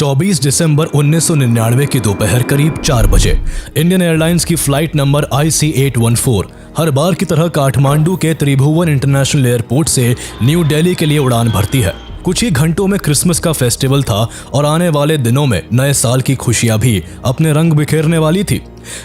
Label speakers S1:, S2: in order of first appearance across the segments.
S1: 24 दिसंबर 1999 की दोपहर करीब 4 बजे इंडियन एयरलाइंस की फ्लाइट नंबर IC814 हर बार की तरह काठमांडू के त्रिभुवन इंटरनेशनल एयरपोर्ट से न्यू दिल्ली के लिए उड़ान भरती है। कुछ ही घंटों में क्रिसमस का फेस्टिवल था और आने वाले दिनों में नए साल की खुशियां भी अपने रंग बिखेरने वाली थी,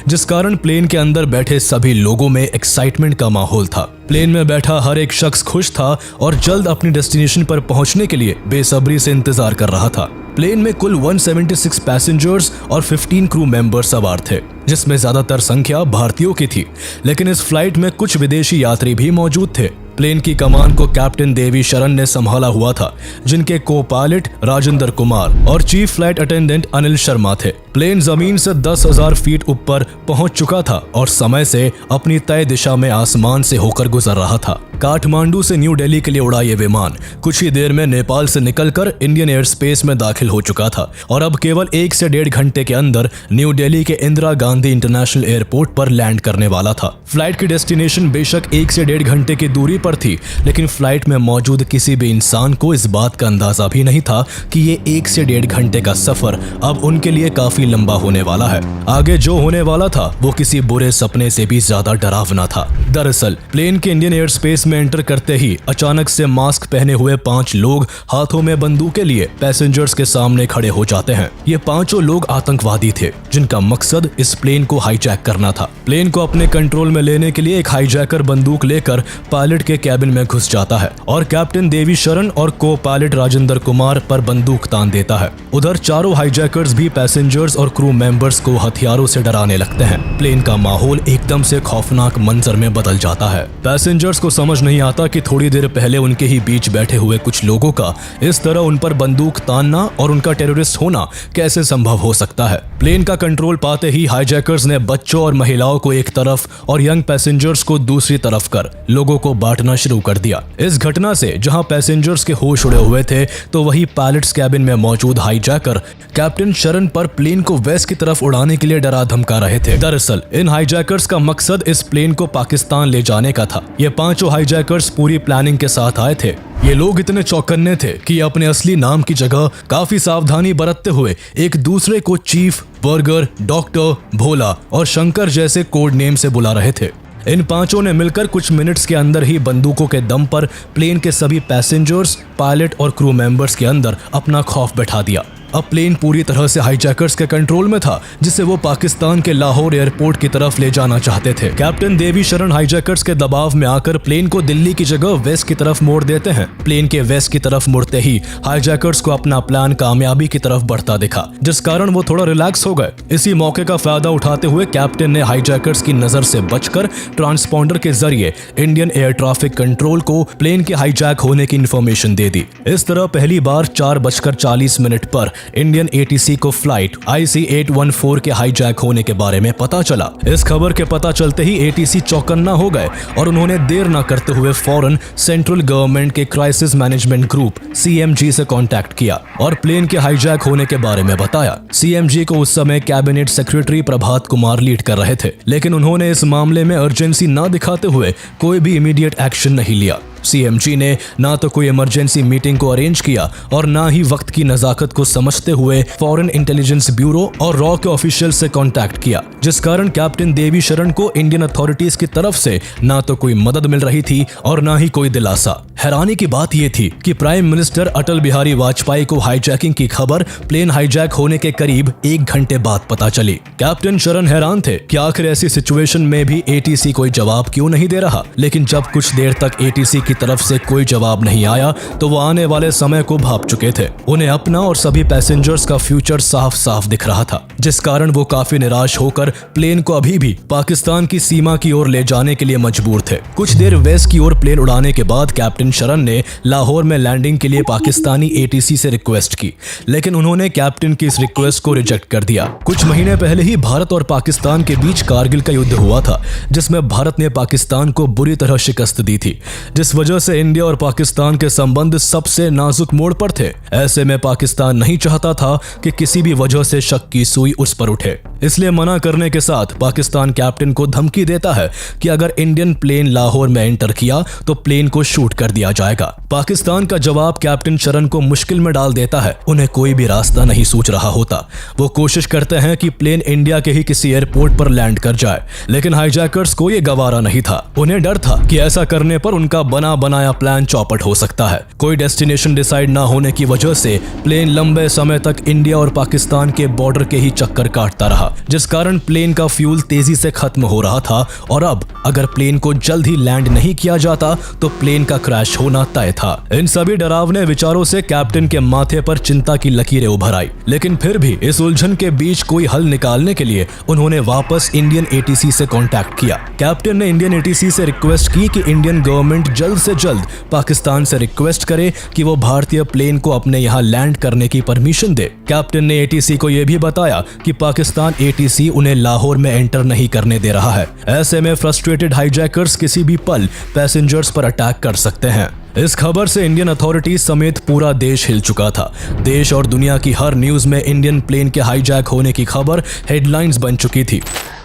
S1: जिस कारण प्लेन के अंदर बैठे सभी लोगों में एक्साइटमेंट का माहौल था। प्लेन में बैठा हर एक शख्स खुश था और जल्द अपनी डेस्टिनेशन पर पहुंचने के लिए बेसब्री से इंतजार कर रहा था। प्लेन में कुल 176 पैसेंजर्स और 15 क्रू मेंबर्स सवार थे, जिसमें ज्यादातर संख्या भारतीयों की थी, लेकिन इस फ्लाइट में कुछ विदेशी यात्री भी मौजूद थे। प्लेन की कमान को कैप्टन देवी शरण ने संभाला हुआ था, जिनके को पायलट राजेंद्र कुमार और chief flight attendant Anil Sharma थे। प्लेन जमीन से 10,000 फीट ऊपर पहुंच चुका था और समय से अपनी तय दिशा में आसमान से होकर गुजर रहा था। काठमांडू से न्यू दिल्ली के लिए उड़ा ये विमान कुछ ही देर में नेपाल से निकलकर इंडियन एयर स्पेस में दाखिल हो चुका था और अब केवल 1 से 1.5 घंटे के अंदर न्यू दिल्ली के इंदिरा गांधी इंटरनेशनल एयरपोर्ट पर लैंड करने वाला था। फ्लाइट की डेस्टिनेशन बेशक 1 से 1.5 घंटे की दूरी पर थी, लेकिन फ्लाइट में मौजूद किसी भी इंसान को इस बात का अंदाजा भी नहीं था कि ये 1 से 1.5 घंटे का सफर अब उनके लिए काफी लंबा होने वाला है। आगे जो होने वाला था वो किसी बुरे सपने से भी ज्यादा डरावना था। दरअसल प्लेन के इंडियन एयर स्पेस में एंटर करते ही अचानक से मास्क पहने हुए 5 लोग हाथों में बंदूकें लिए पैसेंजर्स के सामने खड़े हो जाते हैं। ये पांचों लोग आतंकवादी थे, जिनका मकसद इस प्लेन को हाईजैक करना था। प्लेन को अपने कंट्रोल में लेने के लिए एक हाईजैकर बंदूक लेकर पायलट के कैबिन में घुस जाता है और कैप्टन देवी शरण और को पायलट राजेंद्र कुमार पर बंदूक तान देता है। उधर चारों हाईजैकर्स भी पैसेंजर्स और क्रू मेंबर्स को हथियारों से डराने लगते हैं। प्लेन का माहौल एकदम से खौफनाक मंजर में बदल जाता है। पैसेंजर्स को समझ नहीं आता कि थोड़ी देर पहले उनके ही बीच बैठे हुए कुछ लोगों का इस तरह उन पर बंदूक तानना और उनका टेररिस्ट होना कैसे संभव हो सकता है। प्लेन का कंट्रोल पाते ही हाईजैकर्स ने बच्चों और महिलाओं को एक तरफ और यंग पैसेंजर्स को दूसरी तरफ कर लोगों को बांटना शुरू कर दिया। इस घटना से जहां पैसेंजर्स के होश उड़े हुए थे, तो वही पायलट्स कैबिन में मौजूद हाईजैकर कैप्टन शरण पर प्लेन को वेस्ट की तरफ उड़ाने के लिए डरा धमका रहे थे। दरअसल इन हाईजैकर्स का मकसद इस प्लेन को पाकिस्तान ले जाने का था। ये पांचों हाईजैकर्स पूरी प्लानिंग के साथ आए थे। ये लोग इतने चौकन्ने थे कि अपने असली नाम की जगह काफी सावधानी बरतते हुए एक दूसरे को चीफ, बर्गर, डॉक्टर, भोला और शंकर जैसे कोड नेम से बुला रहे थे। इन पांचों ने मिलकर कुछ मिनट्स के अंदर ही बंदूकों के दम पर प्लेन के सभी पैसेंजर्स, पायलट और क्रू मेंबर्स के अंदर अपना खौफ बैठा दिया। अब प्लेन पूरी तरह से हाईजैकर्स के कंट्रोल में था, जिसे वो पाकिस्तान के लाहौर एयरपोर्ट की तरफ ले जाना चाहते थे। कैप्टन देवी शरण हाईजैकर्स के दबाव में आकर प्लेन को दिल्ली की जगह वेस्ट की तरफ मोड़ देते हैं। प्लेन के वेस्ट की तरफ मुड़ते ही हाईजैकर्स को अपना प्लान कामयाबी की तरफ बढ़ता दिखा, जिस कारण वो थोड़ा रिलैक्स हो गए। इसी मौके का फायदा उठाते हुए कैप्टन ने हाईजैकर्स की नजर से बचकर ट्रांसपॉन्डर के जरिए इंडियन एयर ट्रैफिक कंट्रोल को प्लेन के हाईजैक होने की इंफॉर्मेशन दे दी। इस तरह पहली बार 4:40 पर इंडियन ATC को फ्लाइट IC814 के हाईजैक होने के बारे में पता चला। इस खबर के पता चलते ही ATC चौकन्ना हो गए और उन्होंने देर न करते हुए फौरन सेंट्रल गवर्नमेंट के क्राइसिस मैनेजमेंट ग्रुप CMG से कांटेक्ट किया और प्लेन के हाईजैक होने के बारे में बताया। CMG को उस समय cabinet secretary Prabhat Kumar lead कर रहे थे, लेकिन उन्होंने इस मामले में अर्जेंसी न दिखाते हुए कोई भी इमीडिएट एक्शन नहीं लिया। CMG ने ना तो कोई इमरजेंसी मीटिंग को अरेंज किया और ना ही वक्त की नजाकत को समझते हुए फॉरेन इंटेलिजेंस ब्यूरो और रॉ के ऑफिशियल से कांटेक्ट किया, जिस कारण कैप्टन देवी शरण को इंडियन अथॉरिटीज की तरफ से ना तो कोई मदद मिल रही थी और ना ही कोई दिलासा। हैरानी की बात यह थी कि प्राइम मिनिस्टर अटल बिहारी वाजपेयी को हाईजैकिंग की खबर प्लेन हाईजैक होने के करीब 1 घंटे बाद पता चली। कैप्टन शरण हैरान थे कि आखिर ऐसी सिचुएशन में भी ATC कोई जवाब क्यों नहीं दे रहा, लेकिन जब कुछ देर तक ATC की तरफ से कोई जवाब नहीं आया तो वो आने वाले समय को भांप चुके थे। उन्हें अपना और सभी पैसेंजर्स का फ्यूचर साफ साफ दिख रहा था, जिस कारण वो काफी निराश होकर प्लेन को अभी भी पाकिस्तान की सीमा की ओर ले जाने के लिए मजबूर थे। कुछ देर वेस्ट की ओर प्लेन उड़ाने के बाद कैप्टन शरण ने लाहौर में लैंडिंग के लिए पाकिस्तानी ATC से रिक्वेस्ट की, लेकिन उन्होंने कैप्टन की इस रिक्वेस्ट को रिजेक्ट कर दिया। कुछ महीने पहले ही भारत और पाकिस्तान के बीच कारगिल का युद्ध हुआ था, जिसमें भारत ने पाकिस्तान को बुरी तरह शिकस्त दी थी, जिस वजह से इंडिया और पाकिस्तान के संबंध सबसे नाजुक मोड़ पर थे। ऐसे में पाकिस्तान नहीं चाहता था कि किसी भी वजह से शक की सुई उस पर उठे, इसलिए मना करने के साथ पाकिस्तान कैप्टन को धमकी देता है कि अगर इंडियन प्लेन लाहौर में एंटर किया तो प्लेन को शूट कर दिया जाएगा। पाकिस्तान का जवाब कैप्टन शरण को मुश्किल में डाल देता है। उन्हें कोई भी रास्ता नहीं सूझ रहा होता। वो कोशिश करते हैं कि प्लेन इंडिया के ही किसी एयरपोर्ट पर लैंड कर जाए, लेकिन हाईजैकर्स को ये गवारा नहीं था। उन्हें डर था कि ऐसा करने पर उनका बना बनाया प्लान चौपट हो सकता है। कोई डेस्टिनेशन डिसाइड ना होने की वजह से प्लेन लंबे समय तक इंडिया और पाकिस्तान के बॉर्डर के ही चक्कर काटता रहा, जिस कारण प्लेन का फ्यूल तेजी से खत्म हो रहा था और अब अगर प्लेन को जल्द ही लैंड नहीं किया जाता तो प्लेन का क्रैश होना तय था। इन सभी डरावने विचारों से कैप्टन के माथे पर चिंता की लकीरें उभर आई, लेकिन फिर भी इस उलझन के बीच कोई हल निकालने के लिए उन्होंने वापस इंडियन एटीसी से कांटेक्ट किया। कैप्टन ने इंडियन एटीसी से रिक्वेस्ट की कि इंडियन गवर्नमेंट जल्द से जल्द पाकिस्तान से रिक्वेस्ट करे कि वो भारतीय प्लेन को अपने यहाँ लैंड करने की परमिशन दे। कैप्टन ने एटीसी को यह भी बताया कि पाकिस्तान एटीसी उन्हें लाहौर में एंटर नहीं करने दे रहा है। ऐसे में फ्रस्ट्रेटेड हाईजैकर्स किसी भी पल पैसेंजर्स पर अटैक कर सकते हैं। इस खबर से इंडियन अथॉरिटीज समेत पूरा देश हिल चुका था। देश और दुनिया की हर न्यूज में इंडियन प्लेन के हाईजैक होने की खबर हेडलाइंस बन चुकी थी।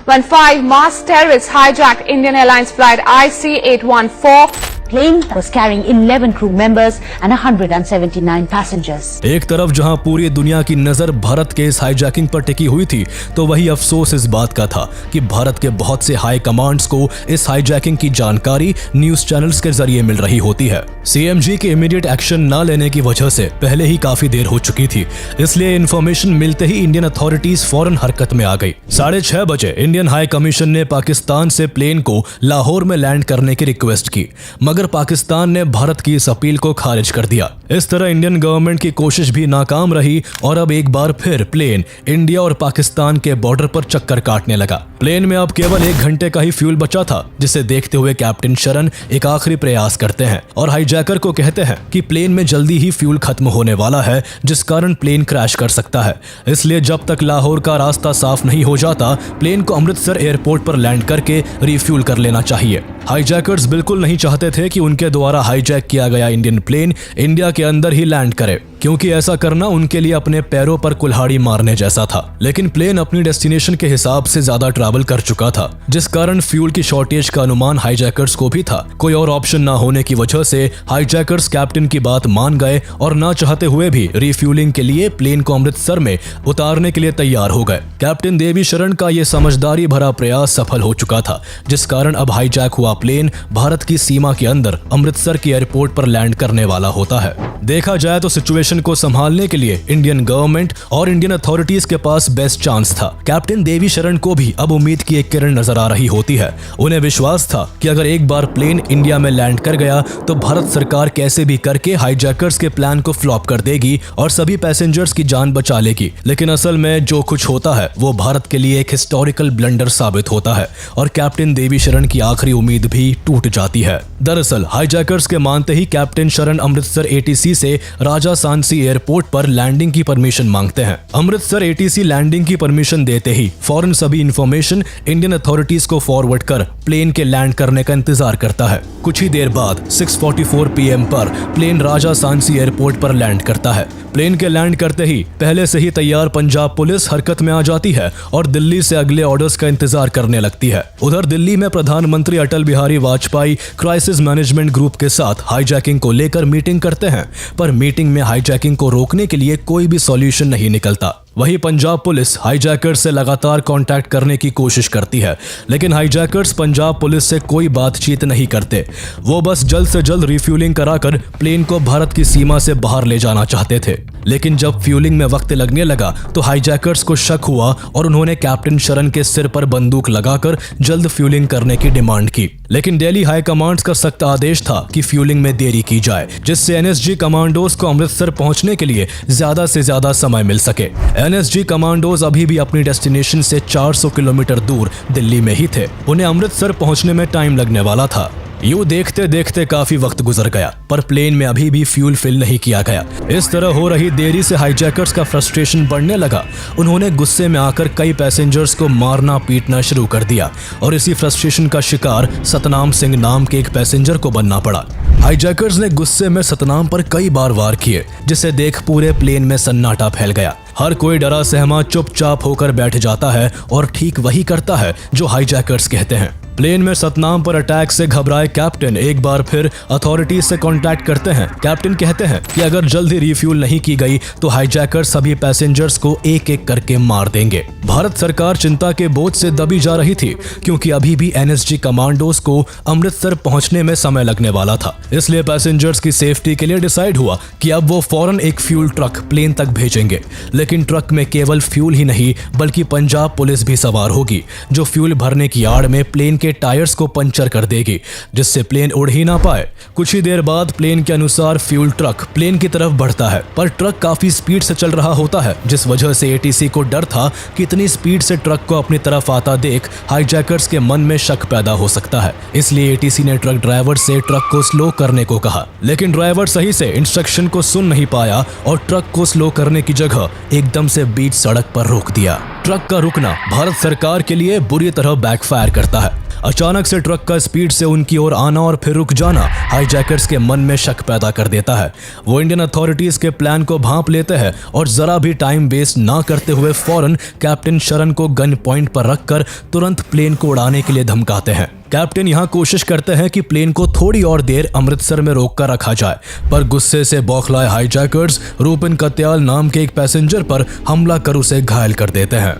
S2: When 5 masked terrorists hijacked Indian Airlines flight IC814,
S3: plane was carrying 11 crew members and 179 passengers.
S1: एक तरफ जहां पूरी दुनिया की नजर भारत के इस हाईजैकिंग पर टिकी हुई थी, तो वही अफसोस इस बात का था कि भारत के बहुत से हाई कमांड्स को इस हाईजैकिंग की जानकारी न्यूज चैनल्स के जरिए मिल रही होती है। सीएमजी के इमीडिएट एक्शन न लेने की वजह से पहले ही काफी देर हो चुकी थी, इसलिए इन्फॉर्मेशन मिलते ही इंडियन अथॉरिटीज फौरन हरकत में आ गई। 6:30 बजे इंडियन हाई कमीशन ने पाकिस्तान से प्लेन को लाहौर में लैंड करने की रिक्वेस्ट की, मगर पाकिस्तान ने भारत की इस अपील को खारिज कर दिया। इस तरह इंडियन गवर्नमेंट की कोशिश भी नाकाम रही और अब एक बार फिर प्लेन इंडिया और पाकिस्तान के बॉर्डर पर चक्कर काटने लगा। प्लेन में अब केवल 1 घंटे का ही फ्यूल बचा था, जिसे देखते हुए कैप्टन शरण एक आखिरी प्रयास करते हैं और हाईजैकर को कहते हैं कि प्लेन में जल्दी ही फ्यूल खत्म होने वाला है, जिस कारण प्लेन क्रैश कर सकता है। इसलिए जब तक लाहौर का रास्ता साफ नहीं हो जाता, प्लेन को अमृतसर एयरपोर्ट पर लैंड करके रिफ्यूल कर लेना चाहिए। हाईजैकर्स बिल्कुल नहीं चाहते थे कि उनके द्वारा हाईजैक किया गया इंडियन प्लेन इंडिया के अंदर ही लैंड करे, क्योंकि ऐसा करना उनके लिए अपने पैरों पर कुल्हाड़ी मारने जैसा था। लेकिन प्लेन अपनी डेस्टिनेशन के हिसाब से ज्यादा ट्रैवल कर चुका था, जिस कारण फ्यूल की शॉर्टेज का अनुमान हाईजैकर्स को भी था। कोई और ऑप्शन ना होने की वजह से हाईजैकर्स कैप्टन की बात मान गए और ना चाहते हुए भी रिफ्यूलिंग के लिए प्लेन को अमृतसर में उतारने के लिए तैयार हो गए। कैप्टन देवी शरण का यह समझदारी भरा प्रयास सफल हो चुका था, जिस कारण अब हाईजैक हुआ प्लेन भारत की सीमा के अंदर अमृतसर के एयरपोर्ट पर लैंड करने वाला होता है। देखा जाए तो सिचुएशन को संभालने के लिए इंडियन गवर्नमेंट और इंडियन अथॉरिटीज के पास बेस्ट चांस था। कैप्टन देवी शरण को भी अब उम्मीद की एक किरण नजर आ रही होती है। उन्हें विश्वास था कि अगर एक बार प्लेन इंडिया में लैंड कर गया तो भारत सरकार कैसे भी करके हाईजैकर्स के प्लान को फ्लॉप कर देगी और सभी पैसेंजर्स की जान बचा लेगी। लेकिन असल में जो कुछ होता है वो भारत के लिए एक हिस्टोरिकल ब्लंडर साबित होता है और कैप्टन देवी शरण की आखिरी उम्मीद भी टूट जाती है। दरअसल हाईजैकर्स के मानते ही कैप्टन शरण अमृतसर एटीसी से राजा सांसी एयरपोर्ट पर लैंडिंग की परमिशन मांगते हैं। अमृतसर एटीसी लैंडिंग की परमिशन देते ही फौरन सभी इंफॉर्मेशन इंडियन अथॉरिटीज को फॉरवर्ड कर प्लेन के लैंड करने का इंतजार करता है। कुछ ही देर बाद 6:44 PM पर प्लेन राजा सांसी एयरपोर्ट पर लैंड करता है। प्लेन के लैंड करते ही पहले से ही तैयार पंजाब पुलिस हरकत में आ जाती है और दिल्ली से अगले ऑर्डर्स का इंतजार करने लगती है। उधर दिल्ली में प्रधानमंत्री Atal Bihari Vajpayee crisis management group के साथ हाईजैकिंग को लेकर मीटिंग करते हैं, पर मीटिंग में हाईजैकिंग को रोकने के लिए कोई भी सॉल्यूशन नहीं निकलता। वहीं पंजाब पुलिस हाईजैकर्स से लगातार कांटेक्ट करने की कोशिश करती है, लेकिन हाईजैकर्स पंजाब पुलिस से कोई बातचीत नहीं करते। वो बस जल्द से जल्द रिफ्यूलिंग कराकर प्लेन को भारत की सीमा से बाहर ले जाना चाहते थे। लेकिन जब फ्यूलिंग में वक्त लगने लगा तो हाईजैकर्स को शक हुआ और उन्होंने कैप्टन शरण के सिर पर बंदूक लगाकर जल्द फ्यूलिंग करने की डिमांड की। लेकिन दिल्ली हाई कमांड्स का सख्त आदेश था कि फ्यूलिंग में देरी की जाए, जिससे एनएसजी कमांडोज को अमृतसर पहुंचने के लिए ज्यादा से ज्यादा समय मिल सके। एनएसजी कमांडोज अभी भी अपनी डेस्टिनेशन से 400 किलोमीटर दूर दिल्ली में ही थे। उन्हें अमृतसर पहुंचने में टाइम लगने वाला था। यूं देखते देखते काफी वक्त गुजर गया, पर प्लेन में अभी भी फ्यूल फिल नहीं किया गया। इस तरह हो रही देरी से हाईजैकर्स का फ्रस्ट्रेशन बढ़ने लगा। उन्होंने गुस्से में आकर कई पैसेंजर्स को मारना पीटना शुरू कर दिया और इसी फ्रस्ट्रेशन का शिकार सतनाम सिंह नाम के एक पैसेंजर को बनना पड़ा। हाईजैकर्स ने गुस्से में सतनाम पर कई बार वार किए, जिसे देख पूरे प्लेन में सन्नाटा फैल गया। हर कोई डरा सहमा चुपचाप होकर बैठ जाता है और ठीक वही करता है जो हाईजैकर्स कहते हैं। प्लेन में सतनाम पर अटैक से घबराए कैप्टन एक बार फिर अथॉरिटीज से कांटेक्ट करते हैं। कैप्टन कहते हैं कि अगर जल्दी रिफ्यूल नहीं की गई तो हाईजैकर सभी पैसेंजर्स को एक एक करके मार देंगे। भारत सरकार चिंता के बोझ से दबी जा रही थी, क्योंकि अभी भी एनएसजी कमांडोज को अमृतसर पहुंचने में समय लगने वाला था। इसलिए पैसेंजर्स की सेफ्टी के लिए डिसाइड हुआ कि अब वो फौरन एक फ्यूल ट्रक प्लेन तक भेजेंगे। लेकिन ट्रक में केवल फ्यूल ही नहीं बल्कि पंजाब पुलिस भी सवार होगी, जो फ्यूल भरने की आड़ में प्लेन के टायर्स को पंचर कर देगी, जिससे प्लेन उड़ ही ना पाए। कुछ ही देर बाद प्लेन के अनुसार फ्यूल ट्रक प्लेन की तरफ बढ़ता है, पर ट्रक काफी स्पीड से चल रहा होता है, जिस वजह से एटीसी को डर था कि इतनी स्पीड से ट्रक को अपनी तरफ आता देख हाईजैकर्स के मन में शक पैदा हो सकता है। इसलिए एटीसी ने ट्रक ड्राइवर से ट्रक को स्लो करने को कहा, लेकिन ड्राइवर सही से इंस्ट्रक्शन को सुन नहीं पाया और ट्रक को स्लो करने की जगह एकदम से बीच सड़क पर रोक दिया। ट्रक का रुकना भारत सरकार के लिए बुरी तरह बैकफायर करता है। अचानक से ट्रक का स्पीड से उनकी ओर आना और फिर रुक जाना हाईजैकर्स के मन में शक पैदा कर देता है। वो इंडियन अथॉरिटीज के प्लान को भांप लेते हैं और जरा भी टाइम वेस्ट ना करते हुए फौरन कैप्टन शरण को गन पॉइंट पर रखकर तुरंत प्लेन को उड़ाने के लिए धमकाते हैं। कैप्टन यहाँ कोशिश करते हैं कि प्लेन को थोड़ी और देर अमृतसर में रोक कर रखा जाए, पर गुस्से से बौखलाए हाईजैकर्स रूपिन कत्याल नाम के एक पैसेंजर पर हमला कर उसे घायल कर देते हैं।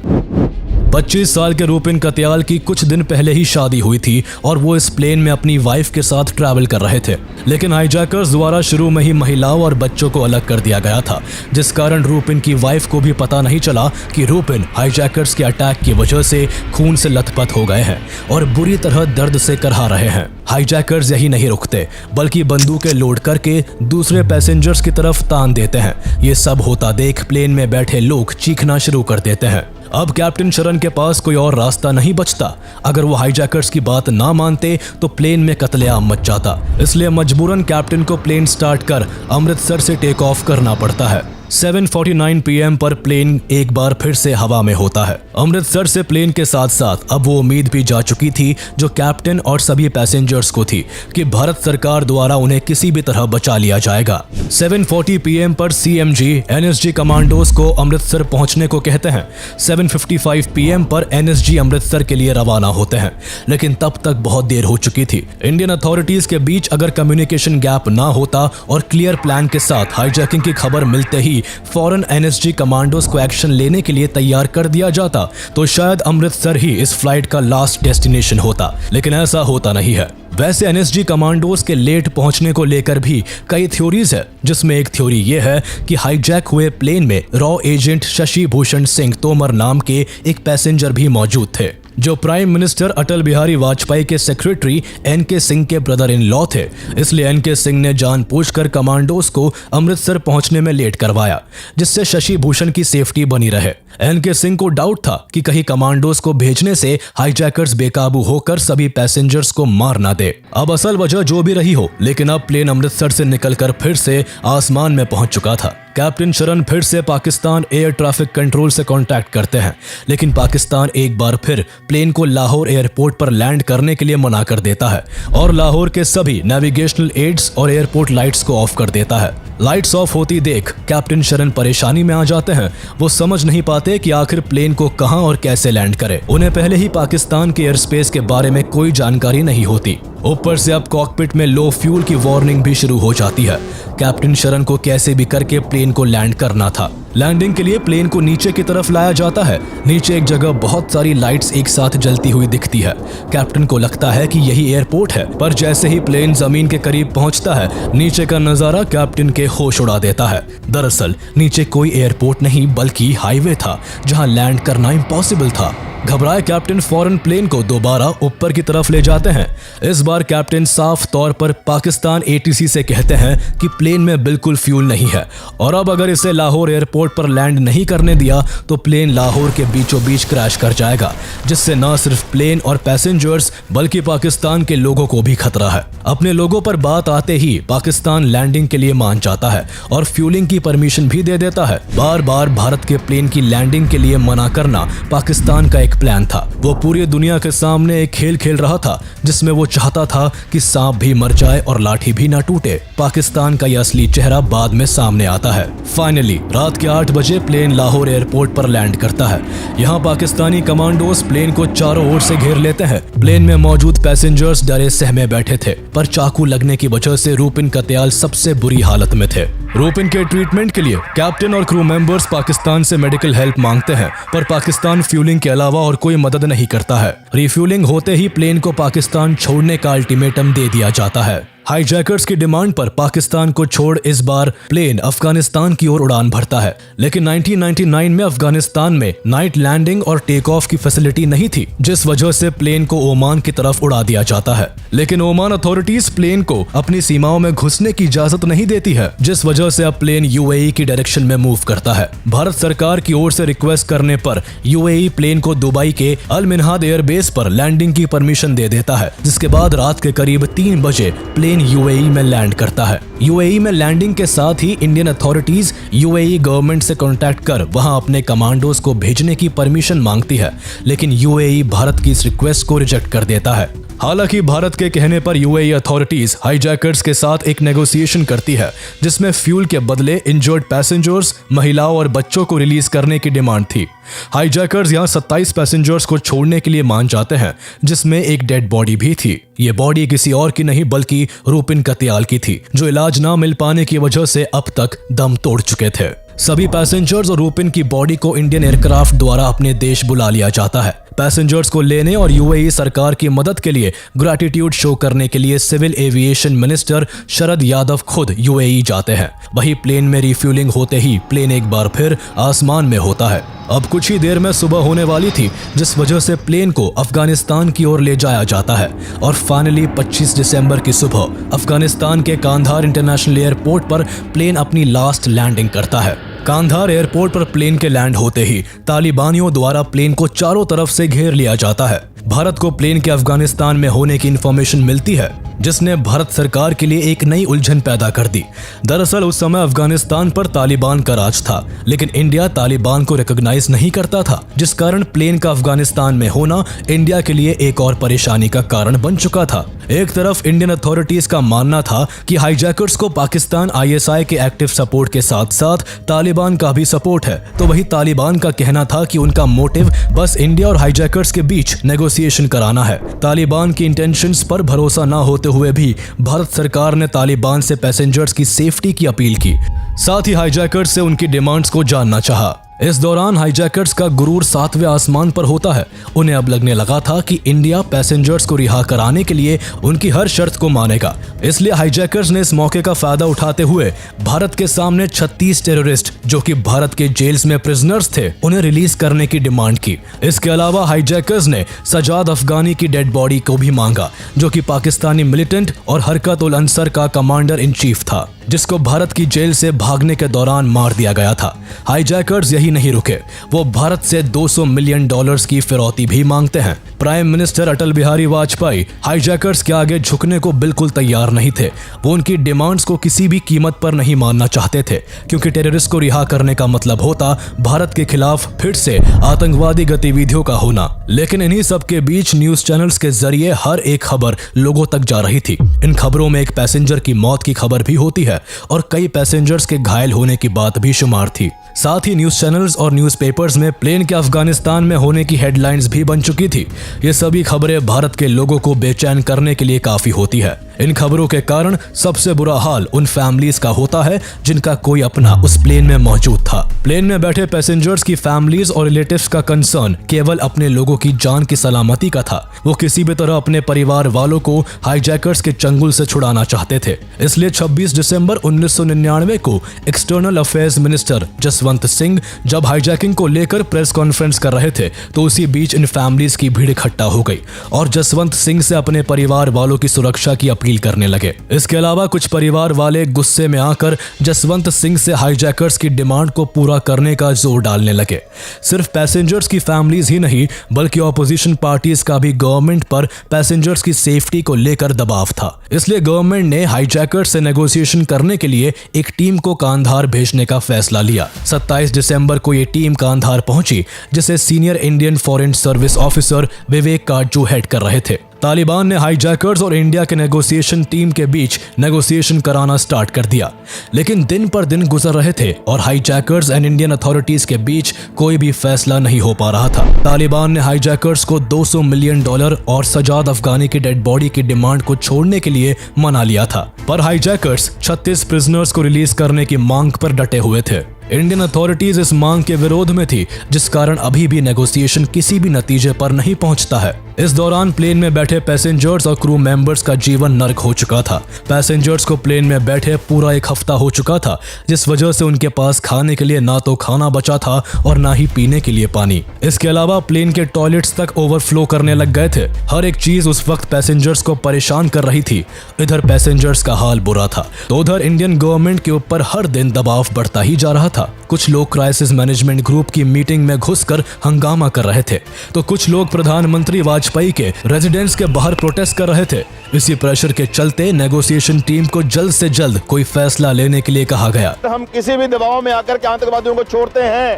S1: 25 साल के रूपिन कत्याल की कुछ दिन पहले ही शादी हुई थी और वो इस प्लेन में अपनी वाइफ के साथ ट्रैवल कर रहे थे, लेकिन हाईजैकर्स द्वारा शुरू में ही महिलाओं और बच्चों को अलग कर दिया गया था, जिस कारण रूपिन की वाइफ को भी पता नहीं चला कि रूपिन हाईजैकर्स के अटैक की वजह से खून से लथपथ हो गए हैं और बुरी तरह दर्द से करहा रहे हैं। हाईजैकर्स यही नहीं रुकते, बल्कि बंदूकें लोड करके दूसरे पैसेंजर्स की तरफ तान देते हैं। ये सब होता देख प्लेन में बैठे लोग चीखना शुरू कर देते हैं। अब कैप्टन शरण के पास कोई और रास्ता नहीं बचता। अगर वो हाईजैकर्स की बात ना मानते तो प्लेन में कत्लेआम मच जाता, इसलिए मजबूरन कैप्टन को प्लेन स्टार्ट कर अमृतसर से टेक ऑफ करना पड़ता है। 7:49 PM पर प्लेन एक बार फिर से हवा में होता है। अमृतसर से प्लेन के साथ साथ अब वो उम्मीद भी जा चुकी थी, जो कैप्टन और सभी पैसेंजर्स को थी, कि भारत सरकार द्वारा उन्हें किसी भी तरह बचा लिया जाएगा। 7:40 PM पर CMG NSG कमांडोज को अमृतसर पहुंचने को कहते हैं। 7:55 PM पर NSG अमृतसर के लिए रवाना होते हैं, लेकिन तब तक बहुत देर हो चुकी थी। इंडियन अथॉरिटीज के बीच अगर कम्युनिकेशन गैप ना होता और क्लियर प्लान के साथ हाईजैकिंग की खबर मिलते ही फौरन NSG कमांडोज को एक्शन लेने के लिए तैयार कर दिया जाता, तो शायद अमृतसर ही इस फ्लाइट का लास्ट डेस्टिनेशन होता, लेकिन ऐसा होता नहीं है। वैसे NSG कमांडोज के लेट पहुंचने को लेकर भी कई थ्योरीज है, जिसमें एक थ्योरी ये है कि हाईजैक हुए प्लेन में रॉ एजेंट शशि भूषण सिंह तोमर नाम के एक पैसेंजर भी मौजूद थे, जो प्राइम मिनिस्टर अटल बिहारी वाजपेयी के सेक्रेटरी NK सिंह के ब्रदर इन लॉ थे। इसलिए NK सिंह ने जानबूझकर कमांडोज को अमृतसर पहुंचने में लेट करवाया, जिससे शशि भूषण की सेफ्टी बनी रहे। NK सिंह को डाउट था कि कहीं कमांडोज को भेजने से हाईजैकर्स बेकाबू होकर सभी पैसेंजर्स को मार ना दे। अब असल वजह जो भी रही हो, लेकिन अब प्लेन अमृतसर से निकलकर फिर से आसमान में पहुंच चुका था। कैप्टन शरण फिर से पाकिस्तान एयर ट्रैफिक कंट्रोल से कांटेक्ट करते हैं, लेकिन पाकिस्तान एक बार फिर प्लेन को लाहौर एयरपोर्ट पर लैंड करने के लिए मना कर देता है और लाहौर के सभी नेविगेशनल एड्स और एयरपोर्ट लाइट्स को ऑफ कर देता है। लाइट्स ऑफ होती देख कैप्टन शरण परेशानी में आ जाते हैं। वो समझ नहीं पाते कि आखिर प्लेन को कहां और कैसे लैंड करे। उन्हें पहले ही पाकिस्तान के एयर स्पेस के बारे में कोई जानकारी नहीं होती। ऊपर से अब कॉकपिट में लो फ्यूल की वार्निंग भी शुरू हो जाती है। कैप्टन शरण को कैसे भी करके प्लेन को लैंड करना था। लैंडिंग के लिए प्लेन को नीचे की तरफ लाया जाता है। नीचे एक जगह बहुत सारी लाइट्स एक साथ जलती हुई दिखती है। कैप्टन को लगता है कि यही एयरपोर्ट है, पर जैसे ही प्लेन जमीन के करीब पहुंचता है, नीचे का नजारा कैप्टन के होश उड़ा देता है। दरअसल नीचे कोई एयरपोर्ट नहीं बल्कि हाईवे था, जहां लैंड करना इम्पॉसिबल था। घबराए कैप्टन फौरन प्लेन को दोबारा ऊपर की तरफ ले जाते हैं। इस बार कैप्टन साफ तौर पर पाकिस्तान ATC से कहते हैं कि प्लेन में बिल्कुल फ्यूल नहीं है और अब अगर इसे लाहौर एयरपोर्ट पर लैंड नहीं करने दिया तो प्लेन लाहौर के बीचों बीच क्रैश कर जाएगा, जिससे न सिर्फ प्लेन और पैसेंजर्स बल्कि पाकिस्तान के लोगों को भी खतरा है। अपने लोगों पर बात आते ही पाकिस्तान लैंडिंग के लिए मान जाता है और फ्यूलिंग की परमिशन भी दे देता है। बार बार भारत के प्लेन की लैंडिंग के लिए मना करना पाकिस्तान का एक प्लान था। वो पूरी दुनिया के सामने एक खेल खेल रहा था जिसमें वो चाहता था कि सांप भी मर जाए और लाठी भी ना टूटे। पाकिस्तान का यह असली चेहरा बाद में सामने आता है। फाइनली रात के 8 बजे प्लेन लाहौर एयरपोर्ट पर लैंड करता है। यहाँ पाकिस्तानी कमांडोज प्लेन को चारों ओर से घेर लेते हैं। प्लेन में मौजूद पैसेंजर्स डरे सहमे बैठे थे, पर चाकू लगने की वजह से रूपिन कत्याल सबसे बुरी हालत में थे। रूपिन के ट्रीटमेंट के लिए कैप्टन और क्रू मेंबर्स पाकिस्तान से मेडिकल हेल्प मांगते हैं, पर पाकिस्तान फ्यूलिंग के अलावा और कोई मदद नहीं करता है। रिफ्यूलिंग होते ही प्लेन को पाकिस्तान छोड़ने का अल्टीमेटम दे दिया जाता है। हाईजैकर्स की डिमांड पर पाकिस्तान को छोड़ इस बार प्लेन अफगानिस्तान की ओर उड़ान भरता है, लेकिन 1999 में अफगानिस्तान में नाइट लैंडिंग और टेक ऑफ की फैसिलिटी नहीं थी, जिस वजह से प्लेन को ओमान की तरफ उड़ा दिया जाता है। लेकिन ओमान अथॉरिटीज प्लेन को अपनी सीमाओं में घुसने की इजाजत नहीं देती है, जिस वजह से अब प्लेन UAE की डायरेक्शन में मूव करता है। भारत सरकार की ओर से रिक्वेस्ट करने पर UAE प्लेन को दुबई के अल मिनहाद एयरबेस पर लैंडिंग की परमिशन दे देता है, जिसके बाद रात के करीब 3 बजे प्लेन UAE में लैंड करता है। UAE में लैंडिंग के साथ ही इंडियन अथॉरिटीज UAE गवर्नमेंट से कांटेक्ट कर वहां अपने कमांडोज को भेजने की परमिशन मांगती है, लेकिन UAE भारत की इस रिक्वेस्ट को रिजेक्ट कर देता है। हालांकि भारत के कहने पर UAE अथॉरिटीज हाईजैकर्स के साथ एक नेगोशिएशन करती है, जिसमें फ्यूल के बदले इंजर्ड पैसेंजर्स, महिलाओं और बच्चों को रिलीज करने की डिमांड थी। हाईजैकर्स यहां 27 पैसेंजर्स को छोड़ने के लिए मान जाते हैं, जिसमें एक डेड बॉडी भी थी। ये बॉडी किसी और की नहीं बल्कि रूपिन कत्याल की थी, जो इलाज ना मिल पाने की वजह से अब तक दम तोड़ चुके थे। सभी पैसेंजर्स और रूपिन की बॉडी को इंडियन एयरक्राफ्ट द्वारा अपने देश बुला लिया जाता है। पैसेंजर्स को लेने और UAE सरकार की मदद के लिए ग्रैटिट्यूड शो करने के लिए civil aviation minister Sharad Yadav खुद UAE जाते हैं। वही प्लेन में रिफ्यूलिंग होते ही प्लेन एक बार फिर आसमान में होता है। अब कुछ ही देर में सुबह होने वाली थी, जिस वजह से प्लेन को अफगानिस्तान की ओर ले जाया जाता है और फाइनली 25 दिसंबर की सुबह अफगानिस्तान के कांधार इंटरनेशनल एयरपोर्ट पर प्लेन अपनी लास्ट लैंडिंग करता है। कांधार एयरपोर्ट पर प्लेन के लैंड होते ही तालिबानियों द्वारा प्लेन को चारों तरफ से घेर लिया जाता है। भारत को प्लेन के अफगानिस्तान में होने की इंफॉर्मेशन मिलती है, जिसने भारत सरकार के लिए एक नई उलझन पैदा कर दी। दरअसल उस समय अफगानिस्तान पर तालिबान का राज था, लेकिन इंडिया तालिबान को रिकॉग्नाइज नहीं करता था, जिस कारण प्लेन का अफगानिस्तान में होना इंडिया के लिए एक और परेशानी का कारण बन चुका था। एक तरफ इंडियन अथॉरिटीज का मानना था कि हाईजैकर्स को पाकिस्तान ISI के एक्टिव सपोर्ट के साथ साथ तालिबान का भी सपोर्ट है, तो वही तालिबान का कहना था कि उनका मोटिव बस इंडिया और हाईजैकर्स के बीच नेगोशिएशन कराना है। तालिबान की इंटेंशंस पर भरोसा न होते हुए भी भारत सरकार ने तालिबान से पैसेंजर्स की सेफ्टी की अपील की, साथ ही हाईजैकर्स से उनकी डिमांड्स को जानना चाहा। इस दौरान हाईजैकर्स का गुरूर 7वें आसमान पर होता है। उन्हें अब लगने लगा था कि इंडिया पैसेंजर्स को रिहा कराने के लिए उनकी हर शर्त को मानेगा, इसलिए हाईजैकर्स ने इस मौके का फायदा उठाते हुए भारत के सामने 36 टेररिस्ट जो कि भारत के जेल्स में प्रिजनर्स थे, उन्हें रिलीज करने की डिमांड की। इसके अलावा हाईजैकर्स ने सजाद अफगानी की डेड बॉडी को भी मांगा, जो कि पाकिस्तानी मिलिटेंट और हरकत उल अंसर का कमांडर इन चीफ था, जिसको भारत की जेल से भागने के दौरान मार दिया गया था। हाईजैकर्स यही नहीं रुके, वो भारत से $200 मिलियन की फिरौती भी मांगते हैं। प्राइम मिनिस्टर अटल बिहारी वाजपेयी हाईजैकर्स के आगे झुकने को बिल्कुल तैयार नहीं थे। वो उनकी डिमांड्स को किसी भी कीमत पर नहीं मानना चाहते थे, क्योंकि टेररिस्ट को रिहा करने का मतलब होता भारत के खिलाफ फिर से आतंकवादी गतिविधियों का होना। लेकिन इन्हीं सब के बीच न्यूज चैनल्स के जरिए हर एक खबर लोगों तक जा रही थी। इन खबरों में एक पैसेंजर की मौत की खबर भी होती है और कई पैसेंजर्स के घायल होने की बात भी शुमार थी। साथ ही न्यूज चैनल्स और न्यूज़पेपर्स में प्लेन के अफगानिस्तान में होने की हेडलाइंस भी बन चुकी थी। ये सभी खबरें भारत के लोगों को बेचैन करने के लिए काफी होती है। इन खबरों के कारण सबसे बुरा हाल उन फैमिलीज का होता है जिनका कोई अपना उस प्लेन में मौजूद था। प्लेन में बैठे पैसेंजर्स की फैमिलीज और रिलेटिव्स का कंसर्न केवल अपने लोगों की जान की सलामती का था। वो किसी भी तरह अपने परिवार वालों को हाईजैकर्स के चंगुल से छुड़ाना चाहते थे। इसलिए 26 दिसंबर 1999 को external affairs minister Jaswant Singh जब हाईजैकिंग को लेकर प्रेस कॉन्फ्रेंस कर रहे थे तो उसी बीच इन फैमिलीज की भीड़ इकट्ठा हो गई और जसवंत सिंह से अपने परिवार वालों की सुरक्षा की अपील करने लगे। इसके अलावा कुछ परिवार वाले गुस्से में आकर जसवंत सिंह से हाईजैकर्स की डिमांड को पूरा करने का जोर डालने लगे। सिर्फ पैसेंजर्स की फैमिलीज ही नहीं बल्कि ऑपोजिशन पार्टीज का भी गवर्नमेंट पर पैसेंजर्स की सेफ्टी को लेकर दबाव था। इसलिए गवर्नमेंट ने हाईजैकर्स से नेगोशिएशन करने के लिए एक टीम को कांधार भेजने का फैसला लिया। 27 दिसंबर को ये टीम कांधार पहुंची जिसे senior Indian foreign service officer Vivek Katju head कर रहे थे। तालिबान ने हाईजैकर्स और इंडिया के नेगोशिएशन टीम के बीच नेगोशिएशन कराना स्टार्ट कर दिया, लेकिन दिन पर दिन गुजर रहे थे और हाईजैकर्स एंड इंडियन अथॉरिटीज के बीच कोई भी फैसला नहीं हो पा रहा था। तालिबान ने हाईजैकर्स को $200 मिलियन और सजाद अफगानी की डेड बॉडी की डिमांड को छोड़ने के लिए मना लिया था, पर हाईजैकर्स 36 प्रिजनर्स को रिलीज करने की मांग पर डटे हुए थे। इंडियन अथॉरिटीज इस मांग के विरोध में थी, जिस कारण अभी भी नेगोशिएशन किसी भी नतीजे पर नहीं पहुंचता है। इस दौरान प्लेन में बैठे पैसेंजर्स और क्रू मेंबर्स का जीवन नर्क हो चुका था। पैसेंजर्स को प्लेन में बैठे पूरा एक हफ्ता हो चुका था, जिस वजह से उनके पास खाने के लिए ना तो खाना बचा था और ना ही पीने के लिए पानी। इसके अलावा प्लेन के टॉयलेट्स तक ओवरफ्लो करने लग गए थे। हर एक चीज उस वक्त पैसेंजर्स को परेशान कर रही थी। इधर पैसेंजर्स का हाल बुरा था तो उधर इंडियन गवर्नमेंट के ऊपर हर दिन दबाव बढ़ता ही जा रहा था। कुछ लोग क्राइसिस मैनेजमेंट ग्रुप की मीटिंग में घुसकर हंगामा कर रहे थे तो कुछ लोग प्रधानमंत्री वाजपेयी के रेजिडेंस के बाहर प्रोटेस्ट कर रहे थे। इसी प्रेशर के चलते नेगोशिएशन टीम को जल्द से जल्द कोई फैसला लेने के लिए कहा गया।
S4: हम किसी भी दबाव में आकर के आतंकवादियों को छोड़ते हैं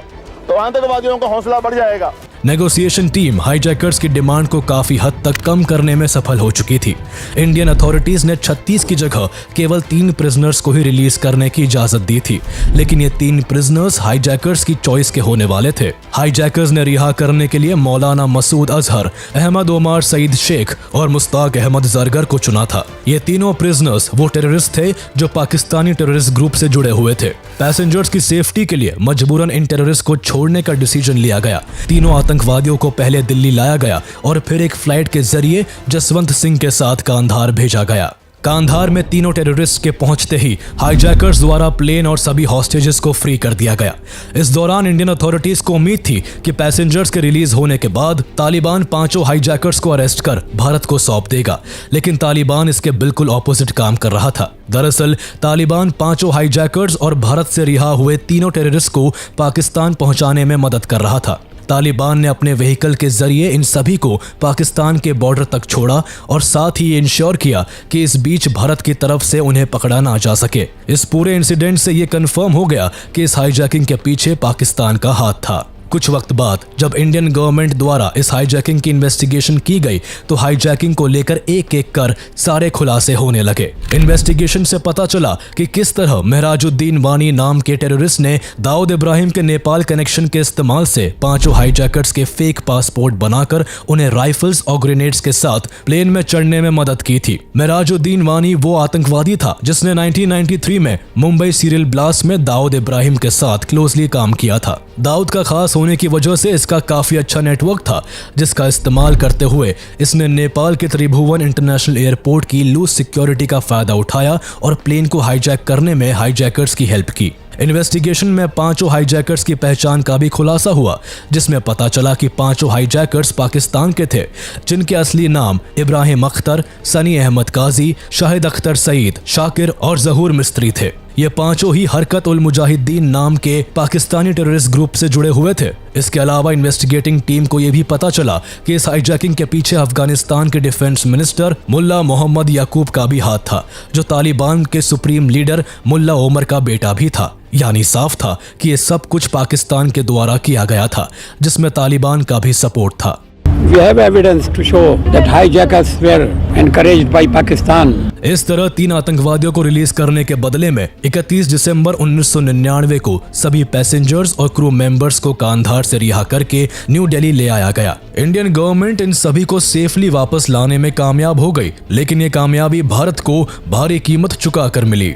S4: तो आतंकवादियों का हौसला बढ़ जाएगा।
S1: नेगोशिएशन टीम हाईजैकर्स की डिमांड को काफी हद तक कम करने में सफल हो चुकी थी। इंडियन अथॉरिटीज ने 36 की जगह केवल 3 प्रिजनर्स को ही रिलीज करने की इजाजत दी थी, लेकिन ये 3 प्रिजनर्स हाईजैकर्स की चॉइस के होने वाले थे। हाईजैकर्स ने रिहा करने के लिए मौलाना मसूद अजहर, अहमद ओमर सईद शेख और मुश्ताक अहमद जरगर को चुना था। ये तीनों प्रिजनर्स वो टेररिस्ट थे जो पाकिस्तानी टेररिस्ट ग्रुप से जुड़े हुए थे। पैसेंजर्स की सेफ्टी के लिए मजबूरन इन टेररिस्ट को छोड़ने का डिसीजन लिया गया। तीनों आतंकवादियों को पहले दिल्ली लाया गया और फिर एक फ्लाइट के जरिए जसवंत सिंह के साथ कांधार भेजा गया। कांधार में तीनों टेररिस्ट के पहुंचते ही हाईजैकर्स द्वारा प्लेन और सभी हॉस्टेजेस को फ्री कर दिया गया। इस दौरान इंडियन अथॉरिटीज को उम्मीद थी कि पैसेंजर्स के रिलीज होने के बाद तालिबान 5 हाईजैकर्स को अरेस्ट कर भारत को सौंप देगा, लेकिन तालिबान इसके बिल्कुल ऑपोजिट काम कर रहा था। दरअसल तालिबान 5 हाईजैकर्स और भारत से रिहा हुए तीनों टेररिस्ट को पाकिस्तान पहुंचाने में मदद कर रहा था। तालिबान ने अपने व्हीकल के जरिए इन सभी को पाकिस्तान के बॉर्डर तक छोड़ा और साथ ही इंश्योर किया कि इस बीच भारत की तरफ से उन्हें पकड़ा ना जा सके। इस पूरे इंसिडेंट से ये कंफर्म हो गया कि इस हाईजैकिंग के पीछे पाकिस्तान का हाथ था। कुछ वक्त बाद जब इंडियन गवर्नमेंट द्वारा इस हाईजैकिंग की इन्वेस्टिगेशन की गई तो हाईजैकिंग को लेकर एक एक कर सारे खुलासे होने लगे। इन्वेस्टिगेशन से पता चला कि किस तरह महराजुद्दीन वानी नाम के टेररिस्ट ने दाऊद इब्राहिम के नेपाल कनेक्शन के इस्तेमाल से 5 हाईजैकर्स के फेक पासपोर्ट बनाकर उन्हें राइफल्स और ग्रेनेड्स के साथ प्लेन में चढ़ने में मदद की थी। महराजुद्दीन वानी वो आतंकवादी था जिसने 1993 में मुंबई सीरियल ब्लास्ट में दाऊद इब्राहिम के साथ क्लोजली काम किया था। दाऊद का खास होने की वजह से इसका काफी अच्छा नेटवर्क था, जिसका इस्तेमाल करते हुए इसने नेपाल के त्रिभुवन इंटरनेशनल एयरपोर्ट की लूज सिक्योरिटी का फायदा उठाया और प्लेन को हाईजैक करने में हाईजैकर्स की हेल्प की। इन्वेस्टिगेशन में 5 हाईजैकर्स की पहचान का भी खुलासा हुआ, जिसमें पता चला कि 5 हाईजैकर्स पाकिस्तान के थे, जिनके असली नाम इब्राहिम अख्तर, सनी अहमद काजी, शाहिद अख्तर सईद, शाकिर और जहूर मिस्त्री थे। ये 5 ही हरकत उल मुजाहिदीन नाम के पाकिस्तानी टेररिस्ट ग्रुप से जुड़े हुए थे। इसके अलावा इन्वेस्टिगेटिंग टीम को यह भी पता चला कि इस हाईजैकिंग के पीछे अफगानिस्तान के डिफेंस मिनिस्टर मुल्ला मोहम्मद याकूब का भी हाथ था, जो तालिबान के सुप्रीम लीडर मुल्ला ओमर का बेटा भी था। यानी साफ था कि ये सब कुछ पाकिस्तान के द्वारा किया गया था, जिसमें तालिबान का भी सपोर्ट था।
S5: We have evidence to show that hijackers were encouraged by Pakistan.
S1: इस तरह 3 आतंकवादियों को रिलीज करने के बदले में 31 दिसंबर 1999 को सभी पैसेंजर्स और क्रू मेंबर्स को कांधार से रिहा करके न्यू दिल्ली ले आया गया। इंडियन गवर्नमेंट इन सभी को सेफली वापस लाने में कामयाब हो गई, लेकिन ये कामयाबी भारत को भारी कीमत चुका कर मिली।